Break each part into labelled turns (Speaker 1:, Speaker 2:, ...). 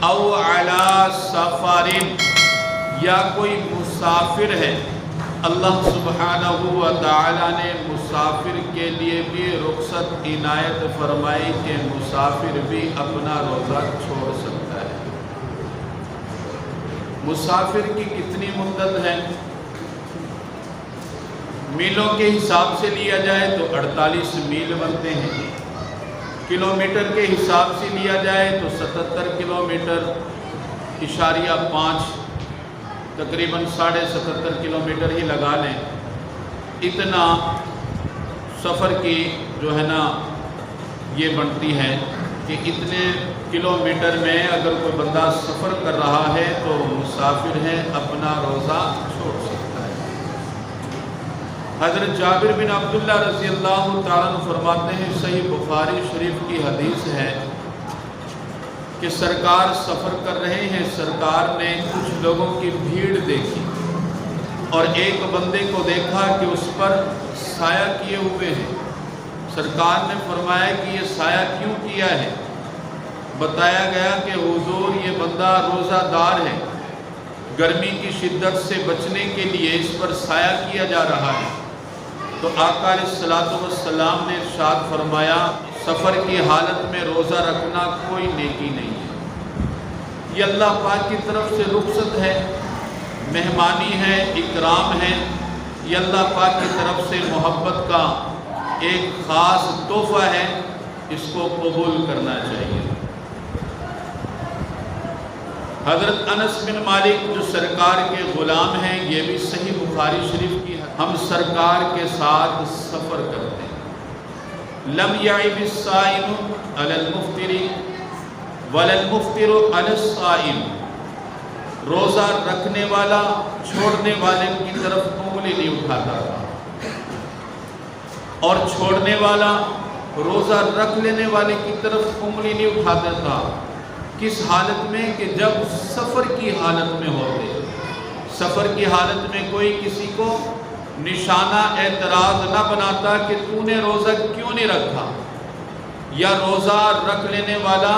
Speaker 1: او علی سفر، یا کوئی مسافر ہے، اللہ سبحانہ و تعالی نے مسافر کے لیے بھی رخصت عنایت فرمائی کہ مسافر بھی اپنا روزہ چھوڑ سکتا ہے۔ مسافر کی کتنی مدت ہے؟ میلوں کے حساب سے لیا جائے تو 48 میل بنتے ہیں، کلومیٹر کے حساب سے لیا جائے تو 77 کلومیٹر اشاریہ 5، تقریباً 77.5 کلومیٹر ہی لگا لیں۔ اتنا سفر کی جو ہے نا یہ بنتی ہے کہ اتنے کلومیٹر میں اگر کوئی بندہ سفر کر رہا ہے تو مسافر ہے، اپنا روزہ چھوڑ سکتا ہے۔ حضرت جابر بن عبداللہ رضی اللہ تعالیٰ عنہ فرماتے ہیں، صحیح بخاری شریف کی حدیث ہے کہ سرکار سفر کر رہے ہیں، سرکار نے کچھ لوگوں کی بھیڑ دیکھی اور ایک بندے کو دیکھا کہ اس پر سایہ کیے ہوئے ہیں۔ سرکار نے فرمایا کہ یہ سایہ کیوں کیا ہے؟ بتایا گیا کہ حضور یہ بندہ روزہ دار ہے، گرمی کی شدت سے بچنے کے لیے اس پر سایہ کیا جا رہا ہے۔ تو آقا علیہ الصلوۃ والسلام نے ارشاد فرمایا، سفر کی حالت میں روزہ رکھنا کوئی نیکی نہیں ہے، یہ اللہ پاک کی طرف سے رخصت ہے، مہمانی ہے، اکرام ہے، یہ اللہ پاک کی طرف سے محبت کا ایک خاص تحفہ ہے، اس کو قبول کرنا چاہیے۔ حضرت انس بن مالک جو سرکار کے غلام ہیں، یہ بھی صحیح بخاری شریف کی ہے، ہم سرکار کے ساتھ سفر کرتے ہیں۔ لم یعب الصائم علی المفطر ولا المفطر علی الصائم، روزہ رکھنے والا چھوڑنے والے کی طرف انگلی نہیں اٹھاتا تھا، اور چھوڑنے والا روزہ رکھ لینے والے کی طرف انگلی نہیں اٹھاتا تھا۔ کس حالت میں؟ کہ جب سفر کی حالت میں ہوتے، سفر کی حالت میں کوئی کسی کو نشانہ اعتراض نہ بناتا کہ تو نے روزہ کیوں نہیں رکھا، یا روزہ رکھ لینے والا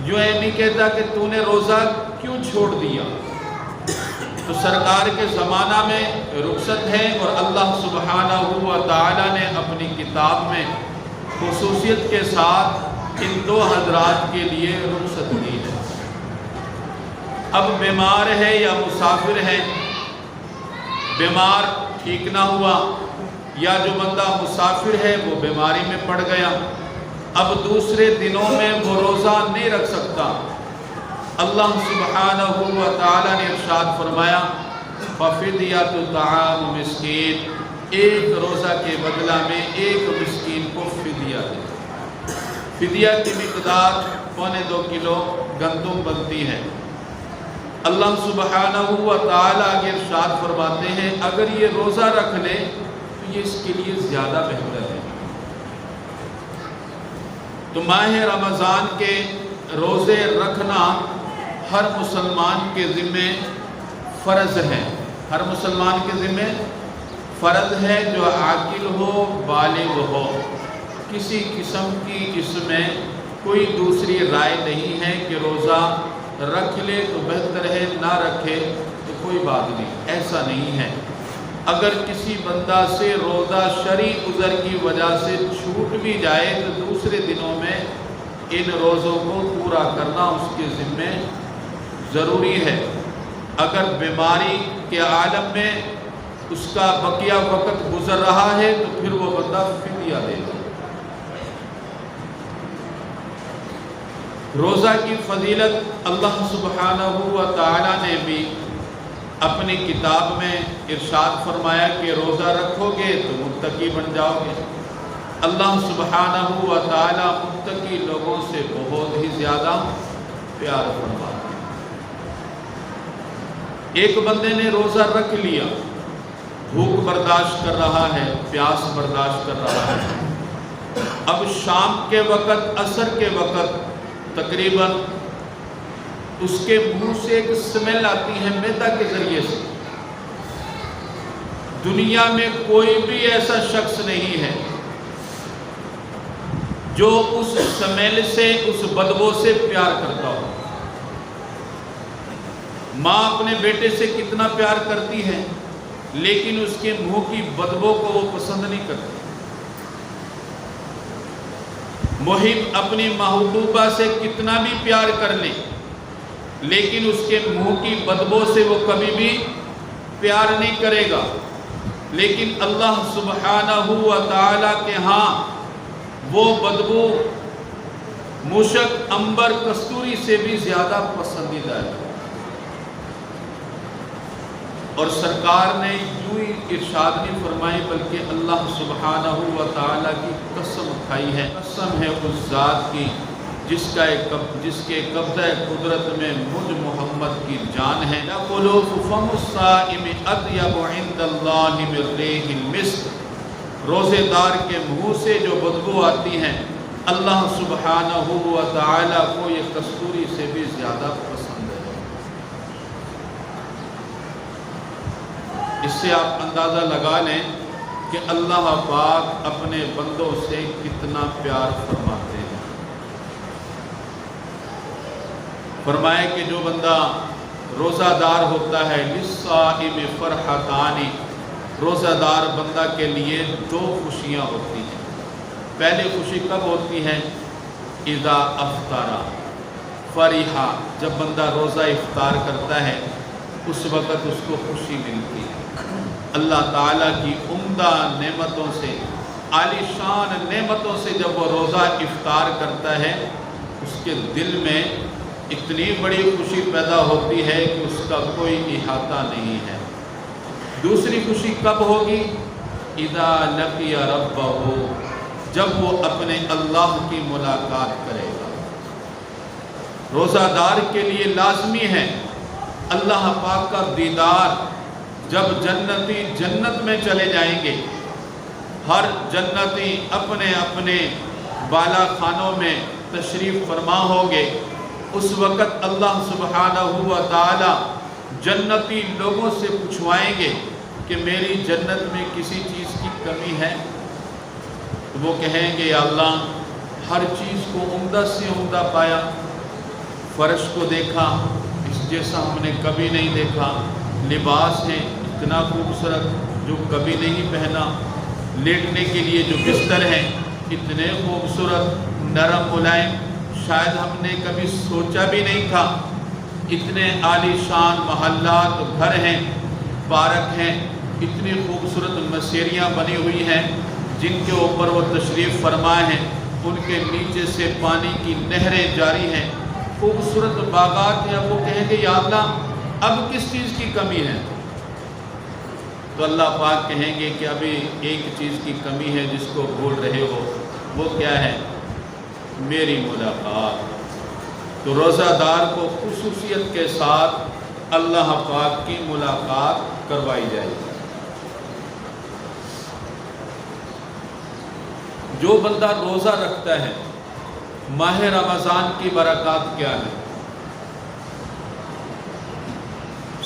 Speaker 1: یوں نہیں کہتا کہ تو نے روزہ کیوں چھوڑ دیا۔ تو سرکار کے زمانہ میں رخصت ہے، اور اللہ سبحانہ و تعالی نے اپنی کتاب میں خصوصیت کے ساتھ ان دو حضرات کے لیے رخصت دی ہے۔ اب بیمار ہے یا مسافر ہے، بیمار ٹھیک نہ ہوا، یا جو بندہ مسافر ہے وہ بیماری میں پڑ گیا، اب دوسرے دنوں میں وہ روزہ نہیں رکھ سکتا، اللہ سبحانہ و تعالی نے ارشاد فرمایا فَفِدْيَةُ طَعَامُ مِسْكِينٍ، ایک روزہ کے بدلہ میں ایک مسکین کو فدیہ دے۔ فدیہ کی مقدار 1.25 کلو گندم بنتی ہے۔ اللہ سبحانہ و تعالی آگے ارشاد فرماتے ہیں اگر یہ روزہ رکھ لے تو یہ اس کے لیے زیادہ بہتر ہے۔ تو ماہ رمضان کے روزے رکھنا ہر مسلمان کے ذمہ فرض ہے، ہر مسلمان کے ذمہ فرض ہے، جو عاقل ہو، بالغ ہو، کسی قسم کی اس میں کوئی دوسری رائے نہیں ہے کہ روزہ رکھ لے تو بہتر ہے، نہ رکھے تو کوئی بات نہیں، ایسا نہیں ہے۔ اگر کسی بندہ سے روزہ شرعی عذر کی وجہ سے چھوٹ بھی جائے تو دوسرے دنوں میں ان روزوں کو پورا کرنا اس کے ذمہ ضروری ہے۔ اگر بیماری کے عالم میں اس کا بقیہ وقت گزر رہا ہے تو پھر وہ بندہ فدیہ دے گا۔ روزہ کی فضیلت اللہ سبحانہ و تعالی نے بھی اپنی کتاب میں ارشاد فرمایا کہ روزہ رکھو گے تو متقی بن جاؤ گے۔ اللہ سبحانہ و تعالی متقی لوگوں سے بہت ہی زیادہ پیار فرماتا ہے۔ ایک بندے نے روزہ رکھ لیا، بھوک برداشت کر رہا ہے، پیاس برداشت کر رہا ہے، اب شام کے وقت، عصر کے وقت تقریباً اس کے منہ سے ایک سمیل آتی ہے معدہ کے ذریعے سے۔ دنیا میں کوئی بھی ایسا شخص نہیں ہے جو اس سمیل سے، اس بدبو سے پیار کرتا ہو۔ ماں اپنے بیٹے سے کتنا پیار کرتی ہے لیکن اس کے منہ کی بدبو کو وہ پسند نہیں کرتی۔ محب اپنی محبوبہ سے کتنا بھی پیار کر لے لیکن اس کے منہ کی بدبو سے وہ کبھی بھی پیار نہیں کرے گا۔ لیکن اللہ سبحانہ و تعالی کے ہاں وہ بدبو مشک، عنبر، کستوری سے بھی زیادہ پسندیدہ ہے۔ اور سرکار نے یوں ہی ارشاد نہیں فرمائی بلکہ اللہ سبحانہ و تعالی کی قسم کھائی ہے، قسم ہے اس ذات کی جس کے قبضہ قدرت میں مجھ محمد کی جان ہے۔ لَخُلُوفُ فَمُ الصَّائِمِ أَطْيَبُ عِندَ اللَّهِ مِن رِّيحِ الْمِسْكِ، روزے دار کے منہ سے جو بدبو آتی ہے اللہ سبحانہ و تعالی کو یہ کستوری سے بھی زیادہ پسند ہے۔ اس سے آپ اندازہ لگا لیں کہ اللہ پاک اپنے بندوں سے کتنا پیار فرماتے ہیں۔ فرمائے کہ جو بندہ روزہ دار ہوتا ہے لِلصَّائِمِ فَرْحَتَانِ، روزہ دار بندہ کے لیے دو خوشیاں ہوتی ہیں۔ پہلی خوشی کب ہوتی ہے؟ اذا افطر فرحا، جب بندہ روزہ افطار کرتا ہے اس وقت اس کو خوشی ملتی ہے۔ اللہ تعالیٰ کی عمدہ نعمتوں سے، عالی شان نعمتوں سے جب وہ روزہ افطار کرتا ہے اس کے دل میں اتنی بڑی خوشی پیدا ہوتی ہے کہ اس کا کوئی احاطہ نہیں ہے۔ دوسری خوشی کب ہوگی؟ اذا لقی ربہ، جب وہ اپنے اللہ کی ملاقات کرے گا۔ روزہ دار کے لیے لازمی ہے اللہ پاک کا دیدار۔ جب جنتی جنت میں چلے جائیں گے، ہر جنتی اپنے اپنے بالا خانوں میں تشریف فرما ہوں گے، اس وقت اللہ سبحانہ و تعالی جنتی لوگوں سے پوچھوائیں گے کہ میری جنت میں کسی چیز کی کمی ہے؟ تو وہ کہیں گے یا اللہ ہر چیز کو عمدہ سے عمدہ پایا، فرش کو دیکھا اس جیسا ہم نے کبھی نہیں دیکھا، لباس ہے اتنا خوبصورت جو کبھی نہیں پہنا، لیٹنے کے لیے جو بستر ہیں اتنے خوبصورت نرم ملائم شاید ہم نے کبھی سوچا بھی نہیں تھا، اتنے عالی شان محلات گھر ہیں، پارک ہیں، اتنی خوبصورت مسیریاں بنی ہوئی ہیں جن کے اوپر وہ تشریف فرمائے ہیں، ان کے نیچے سے پانی کی نہریں جاری ہیں، خوبصورت باغات ہیں۔ وہ کہیں گے یا اللہ اب کس چیز کی کمی ہے؟ تو اللہ پاک کہیں گے کہ ابھی ایک چیز کی کمی ہے جس کو بھول رہے ہو، وہ کیا ہے؟ میری ملاقات۔ تو روزہ دار کو خصوصیت کے ساتھ اللہ پاک کی ملاقات کروائی جائے گی۔ جو بندہ روزہ رکھتا ہے، ماہ رمضان کی برکات کیا ہے؟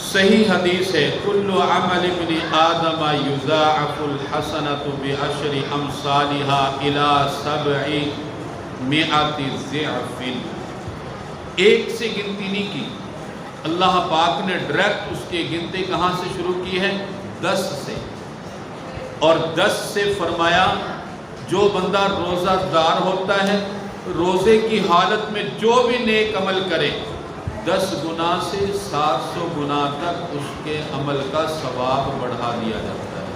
Speaker 1: صحیح حدیث ہے کل عمل ابن آدم یضاعف الحسنۃ بعشر امثالها الى 700 ضعف۔ ایک سے گنتی نہیں کی، اللہ پاک نے ڈائریکٹ اس کی گنتی کہاں سے شروع کی ہے؟ 10 سے، اور 10 سے فرمایا جو بندہ روزہ دار ہوتا ہے روزے کی حالت میں جو بھی نیک عمل کرے 10 گنا سے 700 گنا تک اس کے عمل کا ثواب بڑھا دیا جاتا ہے۔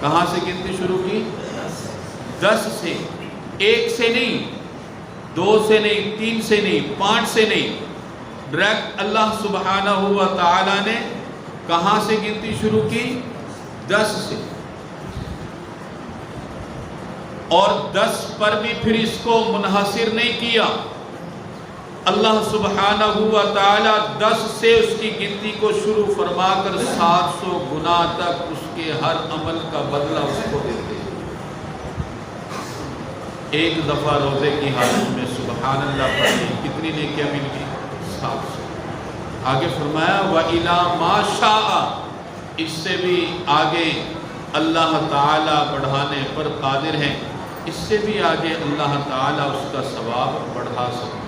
Speaker 1: کہاں سے گنتی شروع کی؟ 10 سے، 1 سے نہیں، 2 سے نہیں، 3 سے نہیں، 5 سے نہیں، ڈائریکٹ اللہ سبحانہ و تعالی نے کہاں سے گنتی شروع کی؟ 10 سے، اور 10 پر بھی پھر اس کو منحصر نہیں کیا، اللہ سبحانہ و تعالی 10 سے اس کی گنتی کو شروع فرما کر 700 گنا تک اس کے ہر عمل کا بدلہ اس کو دیتے ہیں۔ ایک دفعہ روزے کی حالت میں سبحان اللہ پڑھی کتنی نیکیاں مل گئی؟ 700۔ آگے فرمایا وَإِلَى مَا شَاءَ، اس سے بھی آگے اللہ تعالی بڑھانے پر قادر ہیں، اس سے بھی آگے اللہ تعالی اس کا ثواب بڑھا سکتے ہیں۔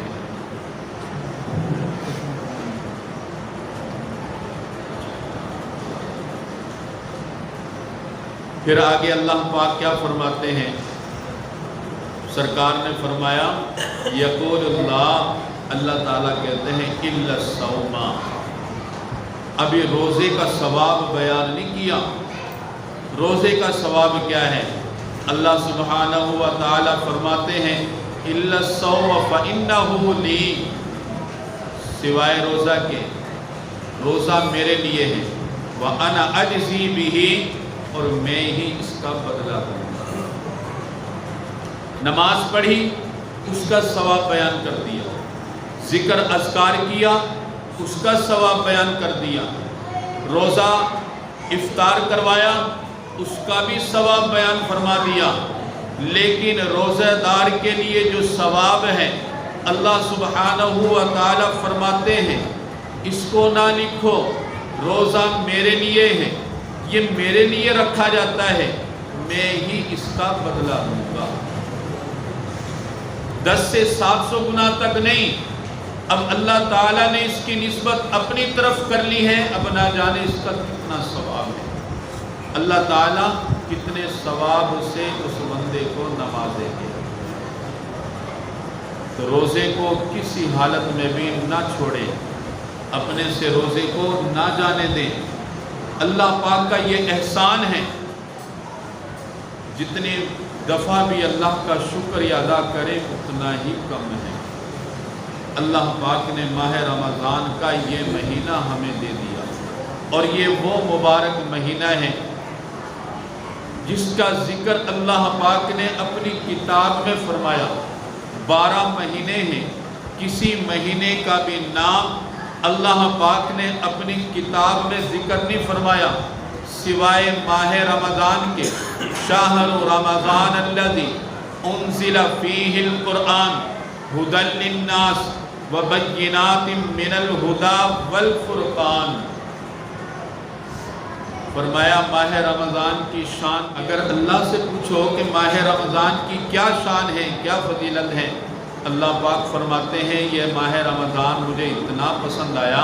Speaker 1: پھر آگے اللہ پاک کیا فرماتے ہیں؟ سرکار نے فرمایا یقول اللہ تعالیٰ کہتے ہیں الا الصوم، ابھی روزے کا ثواب بیان نہیں کیا۔ روزے کا ثواب کیا ہے؟ اللہ سبحانہ و تعالیٰ فرماتے ہیں الا الصوم فإنہ لی، سوائے روزہ کے، روزہ میرے لیے ہے، وأنا أجزی بہ، اور میں ہی اس کا بدلہ دوں گا۔ نماز پڑھی، اس کا ثواب بیان کر دیا، ذکر اذکار کیا، اس کا ثواب بیان کر دیا، روزہ افطار کروایا، اس کا بھی ثواب بیان فرما دیا۔ لیکن روزہ دار کے لیے جو ثواب ہے اللہ سبحانہ و تعالیٰ فرماتے ہیں اس کو نہ لکھو، روزہ میرے لیے ہے، یہ میرے لیے رکھا جاتا ہے، میں ہی اس کا بدلہ دوں گا۔ 10 سے 700 گنا تک نہیں، اب اللہ تعالیٰ نے اس کی نسبت اپنی طرف کر لی ہے، اب نہ جانے اس کا کتنا ثواب ہے، اللہ تعالیٰ کتنے ثواب سے اس بندے کو نوازے گے۔ تو روزے کو کسی حالت میں بھی نہ چھوڑیں، اپنے سے روزے کو نہ جانے دیں۔ اللہ پاک کا یہ احسان ہے، جتنی دفعہ بھی اللہ کا شکر ادا کرے اتنا ہی کم ہے۔ اللہ پاک نے ماہ رمضان کا یہ مہینہ ہمیں دے دیا، اور یہ وہ مبارک مہینہ ہے جس کا ذکر اللہ پاک نے اپنی کتاب میں فرمایا۔ 12 مہینے ہیں، کسی مہینے کا بھی نام اللہ پاک نے اپنی کتاب میں ذکر نہیں فرمایا سوائے ماہ رمضان کے۔ شہر رمضان الذی انزل فیہ القرآن ھدی للناس وبینات من الھدی والفرقان، فرمایا ماہ رمضان کی شان، اگر اللہ سے پوچھو کہ ماہ رمضان کی کیا شان ہے، کیا فضیلت ہے، اللہ پاک فرماتے ہیں یہ ماہ رمضان مجھے اتنا پسند آیا،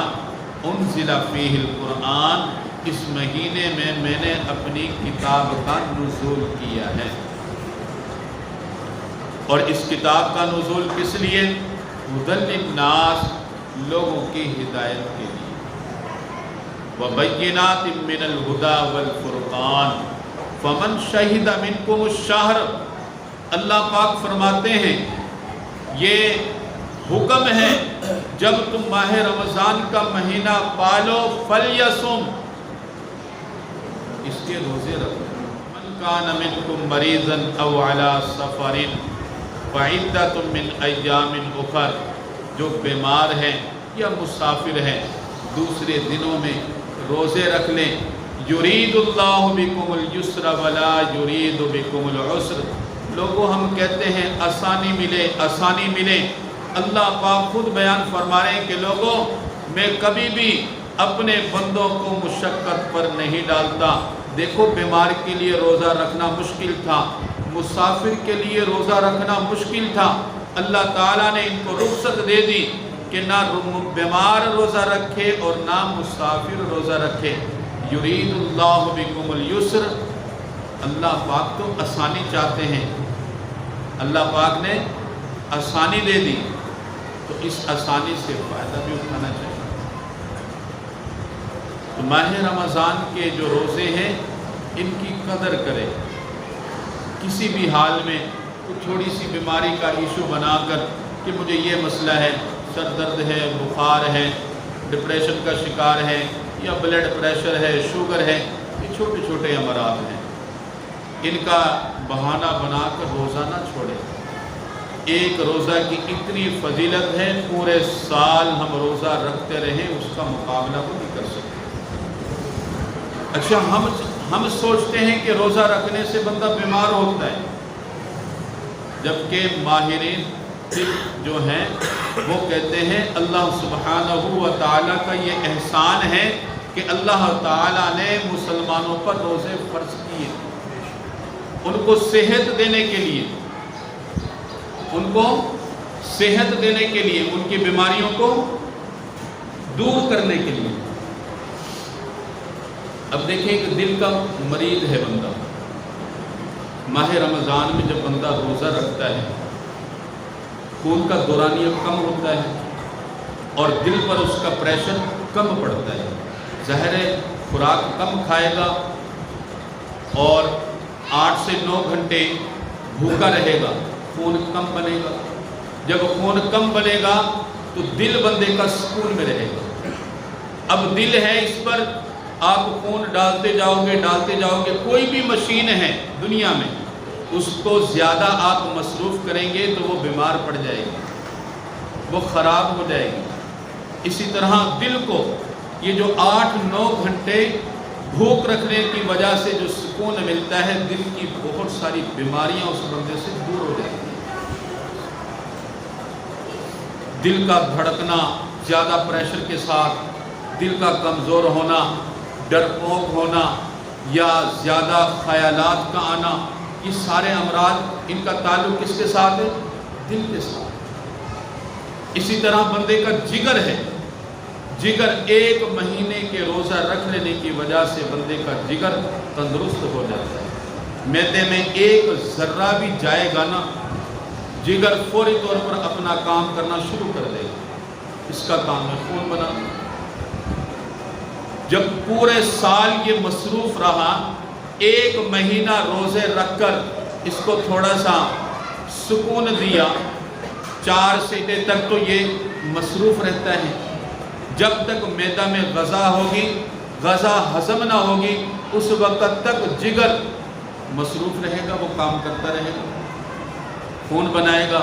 Speaker 1: انزل فیہ القرآن، اس مہینے میں نے اپنی کتاب کا نزول کیا ہے۔ اور اس کتاب کا نزول کس لیے؟ ھدی للناس، لوگوں کی ہدایت کے لیے، وبینات من الھدی والفرقان فمن شہد منکم الشہر، اللہ پاک فرماتے ہیں یہ حکم ہے جب تم ماہ رمضان کا مہینہ پالو فلیصم، اس کے روزے رکھو۔ من کان منکم مریضا او علی سفر فعدۃ من ایام اخر، جو بیمار ہیں یا مسافر ہیں دوسرے دنوں میں روزے رکھ لیں۔ یرید اللہ بکم الیسر ولا یرید بکم العسر، لوگوں ہم کہتے ہیں آسانی ملے آسانی ملے، اللہ پاک خود بیان فرما رہے ہیں کہ لوگوں میں کبھی بھی اپنے بندوں کو مشقت پر نہیں ڈالتا۔ دیکھو بیمار کے لیے روزہ رکھنا مشکل تھا، مسافر کے لیے روزہ رکھنا مشکل تھا، اللہ تعالیٰ نے ان کو رخصت دے دی کہ نہ بیمار روزہ رکھے اور نہ مسافر روزہ رکھے۔ یرید اللہ بکم الیسر، اللہ پاک تو آسانی چاہتے ہیں، اللہ پاک نے آسانی دے دی تو اس آسانی سے فائدہ بھی اٹھانا چاہیے۔ تو ماہ رمضان کے جو روزے ہیں ان کی قدر کرے، کسی بھی حال میں تھوڑی سی بیماری کا ایشو بنا کر کہ مجھے یہ مسئلہ ہے، سر درد ہے، بخار ہے، ڈپریشن کا شکار ہے، یا بلڈ پریشر ہے، شوگر ہے، یہ چھوٹے چھوٹے امراض ہیں، ان کا بہانہ بنا کر روزہ نہ چھوڑے۔ ایک روزہ کی اتنی فضیلت ہے، پورے سال ہم روزہ رکھتے رہیں اس کا مقابلہ وہ نہیں کر سکتے۔ اچھا ہم سوچتے ہیں کہ روزہ رکھنے سے بندہ بیمار ہوتا ہے، جبکہ ماہرین طب جو ہیں وہ کہتے ہیں اللہ سبحانہ و تعالیٰ کا یہ احسان ہے کہ اللہ تعالیٰ نے مسلمانوں پر روزے فرض کیے، ان کو صحت دینے کے لیے، ان کو صحت دینے کے لیے، ان کی بیماریوں کو دور کرنے کے لیے۔ اب دیکھیں کہ دل کا مریض ہے بندہ، ماہ رمضان میں جب بندہ روزہ رکھتا ہے خون کا دورانیہ کم ہوتا ہے اور دل پر اس کا پریشر کم پڑتا ہے، ظاہر ہے خوراک کم کھائے گا اور 8 سے 9 گھنٹے بھوکا رہے گا، خون کم بنے گا۔ جب خون کم بنے گا تو دل بندے کا سکون میں رہے گا۔ اب دل ہے، اس پر آپ خون ڈالتے جاؤ گے، کوئی بھی مشین ہے دنیا میں اس کو زیادہ آپ مصروف کریں گے تو وہ بیمار پڑ جائے گی، وہ خراب ہو جائے گی۔ اسی طرح دل کو یہ جو 8-9 گھنٹے بھوک رکھنے کی وجہ سے جو سکون ملتا ہے، دل کی بہت ساری بیماریاں اس بندے سے دور ہو جاتی ہیں۔ دل کا دھڑکنا زیادہ پریشر کے ساتھ، دل کا کمزور ہونا، ڈرپوک ہونا یا زیادہ خیالات کا آنا، یہ سارے امراض ان کا تعلق کس کے ساتھ ہے؟ دل کے ساتھ۔ اسی طرح بندے کا جگر ہے، جگر 1 مہینے کے روزہ رکھ لینے کی وجہ سے بندے کا جگر تندرست ہو جاتا ہے۔ معدے میں 1 ذرہ بھی جائے گا نا، جگر فوری طور پر اپنا کام کرنا شروع کر دے گا، اس کا کام ہے خون بنانا۔ جب پورے سال یہ مصروف رہا، 1 مہینہ روزے رکھ کر اس کو تھوڑا سا سکون دیا، 4 سیٹے تک تو یہ مصروف رہتا ہے۔ جب تک معدہ میں غذا ہوگی، غذا ہضم نہ ہوگی، اس وقت تک جگر مصروف رہے گا، وہ کام کرتا رہے گا، خون بنائے گا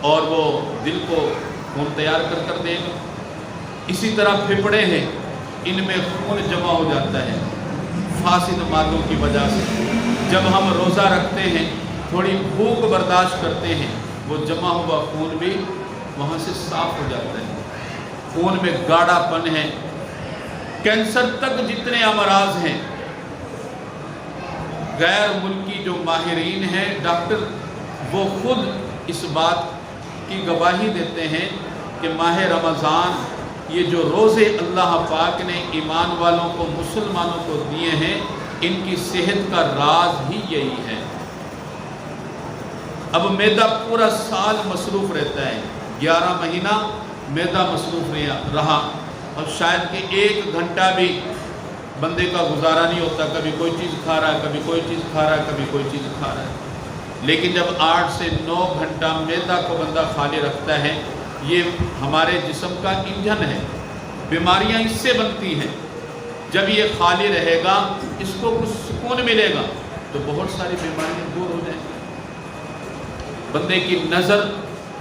Speaker 1: اور وہ دل کو خون تیار کر دے گا۔ اسی طرح پھپھڑے ہیں، ان میں خون جمع ہو جاتا ہے فاسد مادوں کی وجہ سے۔ جب ہم روزہ رکھتے ہیں، تھوڑی بھوک برداشت کرتے ہیں، وہ جمع ہوا خون بھی وہاں سے صاف ہو جاتا ہے، خون میں گاڑھا پن ہے۔ کینسر تک جتنے امراض ہیں، غیر ملکی جو ماہرین ہیں، ڈاکٹر، وہ خود اس بات کی گواہی دیتے ہیں کہ ماہ رمضان یہ جو روزے اللہ پاک نے ایمان والوں کو، مسلمانوں کو دیے ہیں، ان کی صحت کا راز ہی یہی ہے۔ اب معدہ پورا سال مصروف رہتا ہے، 11 مہینہ معدہ مصروف رہا، اور شاید کہ 1 گھنٹہ بھی بندے کا گزارا نہیں ہوتا، کبھی کوئی چیز کھا رہا ہے، کبھی کوئی چیز کھا رہا ہے، کبھی کوئی چیز کھا رہا ہے۔ لیکن جب 8 سے 9 گھنٹہ معدہ کو بندہ خالی رکھتا ہے، یہ ہمارے جسم کا انجن ہے، بیماریاں اس سے بنتی ہیں۔ جب یہ خالی رہے گا، اس کو کچھ سکون ملے گا تو بہت ساری بیماریاں دور ہو جائیں گی۔ بندے کی نظر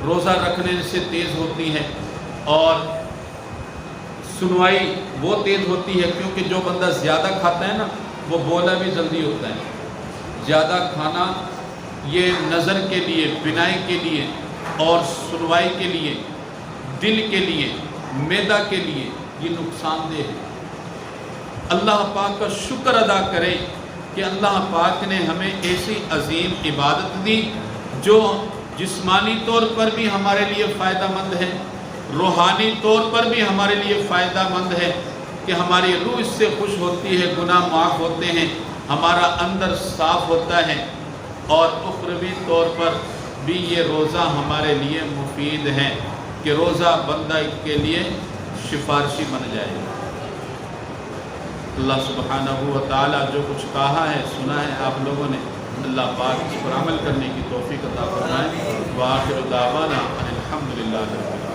Speaker 1: روزہ رکھنے سے تیز ہوتی ہے اور سنوائی وہ تیز ہوتی ہے، کیونکہ جو بندہ زیادہ کھاتا ہے نا، وہ بولا بھی جلدی ہوتا ہے۔ زیادہ کھانا یہ نظر کے لیے، بینائی کے لیے اور سنوائی کے لیے، دل کے لیے، معدہ کے لیے یہ نقصان دہ ہے۔ اللہ پاک کا شکر ادا کریں کہ اللہ پاک نے ہمیں ایسی عظیم عبادت دی جو جسمانی طور پر بھی ہمارے لیے فائدہ مند ہے، روحانی طور پر بھی ہمارے لیے فائدہ مند ہے کہ ہماری روح اس سے خوش ہوتی ہے، گناہ معاف ہوتے ہیں، ہمارا اندر صاف ہوتا ہے، اور اخروی طور پر بھی یہ روزہ ہمارے لیے مفید ہے کہ روزہ بندہ کے لیے سفارشی بن جائے۔ اللہ سبحانہ و تعالی جو کچھ کہا ہے، سنا ہے آپ لوگوں نے، اللہ پاک اس پر عمل کرنے کی توفیق عطا فرمائے۔ وآخر دعوانا ان الحمدللہ رب العالمین۔